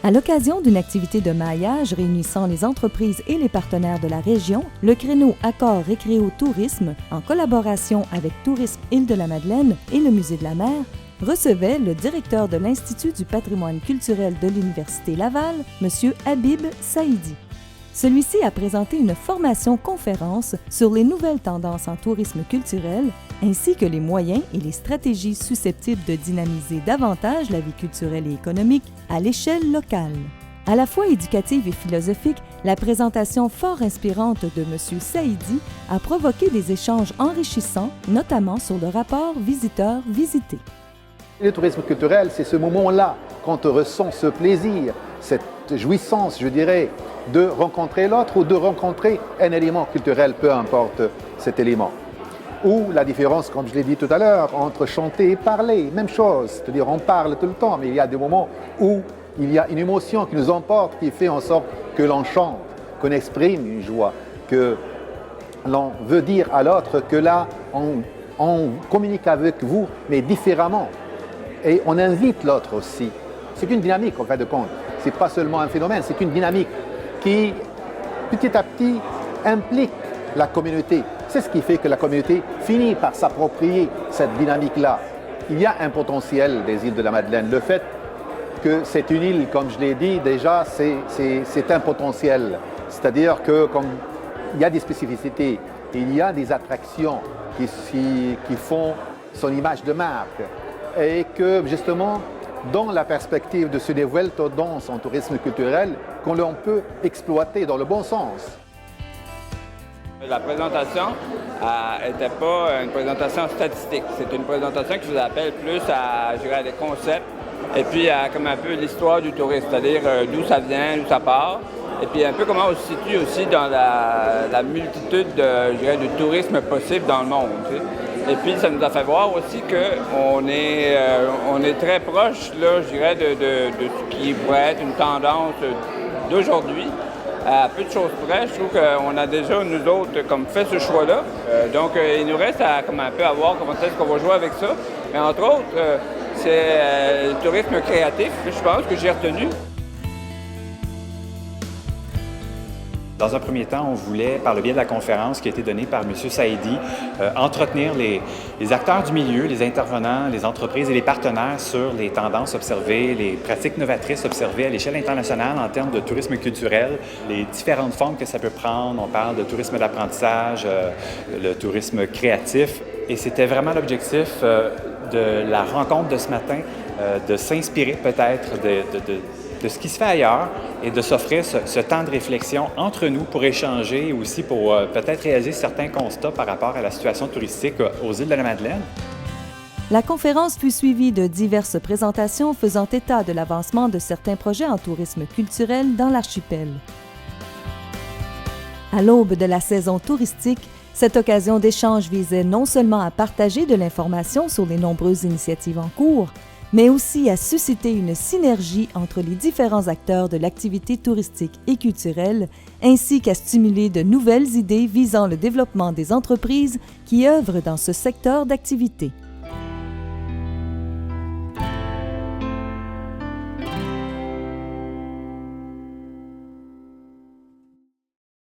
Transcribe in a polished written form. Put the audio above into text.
À l'occasion d'une activité de maillage réunissant les entreprises et les partenaires de la région, le créneau Accord Récréo Tourisme, en collaboration avec Tourisme Île-de-la-Madeleine et le Musée de la Mer, recevait le directeur de l'Institut du patrimoine culturel de l'Université Laval, M. Habib Saïdi. Celui-ci a présenté une formation-conférence sur les nouvelles tendances en tourisme culturel, ainsi que les moyens et les stratégies susceptibles de dynamiser davantage la vie culturelle et économique à l'échelle locale. À la fois éducative et philosophique, la présentation fort inspirante de M. Saïdi a provoqué des échanges enrichissants, notamment sur le rapport visiteur-visité. Le tourisme culturel, c'est ce moment-là, quand on ressent ce plaisir, cette jouissance, je dirais, de rencontrer l'autre ou de rencontrer un élément culturel, peu importe cet élément. Ou la différence, comme je l'ai dit tout à l'heure, entre chanter et parler, même chose. C'est-à-dire on parle tout le temps, mais il y a des moments où il y a une émotion qui nous emporte, qui fait en sorte que l'on chante, qu'on exprime une joie, que l'on veut dire à l'autre que là, on communique avec vous, mais différemment. Et on invite l'autre aussi. C'est une dynamique, en fin de compte. Ce n'est pas seulement un phénomène, c'est une dynamique qui, petit à petit, implique la communauté. C'est ce qui fait que la communauté finit par s'approprier cette dynamique-là. Il y a un potentiel des îles de la Madeleine. Le fait que c'est une île, comme je l'ai dit déjà, c'est un potentiel. C'est-à-dire que comme il y a des spécificités, il y a des attractions qui font son image de marque. Et que justement, dans la perspective de ce développement dans son tourisme culturel, qu'on peut exploiter dans le bon sens. La présentation n'était pas une présentation statistique. C'est une présentation qui vous appelle plus à, je dirais, des concepts et puis à comme un peu l'histoire du tourisme, c'est-à-dire d'où ça vient, d'où ça part, et puis un peu comment on se situe aussi dans la multitude de tourisme possible dans le monde. Tu sais. Et puis, ça nous a fait voir aussi qu'on est très proche, là, je dirais, de ce qui pourrait être une tendance d'aujourd'hui. À peu de choses près, je trouve qu'on a déjà, nous autres, comme fait ce choix-là. Donc, il nous reste à comme un peu à voir comment est-ce qu'on va jouer avec ça. Mais entre autres, c'est le tourisme créatif, je pense, que j'ai retenu. Dans un premier temps, on voulait, par le biais de la conférence qui a été donnée par M. Saïdi, entretenir les acteurs du milieu, les intervenants, les entreprises et les partenaires sur les tendances observées, les pratiques novatrices observées à l'échelle internationale en termes de tourisme culturel, les différentes formes que ça peut prendre. On parle de tourisme d'apprentissage, le tourisme créatif. Et c'était vraiment l'objectif de la rencontre de ce matin, de s'inspirer peut-être de ce qui se fait ailleurs et de s'offrir ce temps de réflexion entre nous pour échanger et aussi pour peut-être réaliser certains constats par rapport à la situation touristique aux îles de la Madeleine. La conférence fut suivie de diverses présentations faisant état de l'avancement de certains projets en tourisme culturel dans l'archipel. À l'aube de la saison touristique, cette occasion d'échange visait non seulement à partager de l'information sur les nombreuses initiatives en cours, mais aussi à susciter une synergie entre les différents acteurs de l'activité touristique et culturelle, ainsi qu'à stimuler de nouvelles idées visant le développement des entreprises qui œuvrent dans ce secteur d'activité.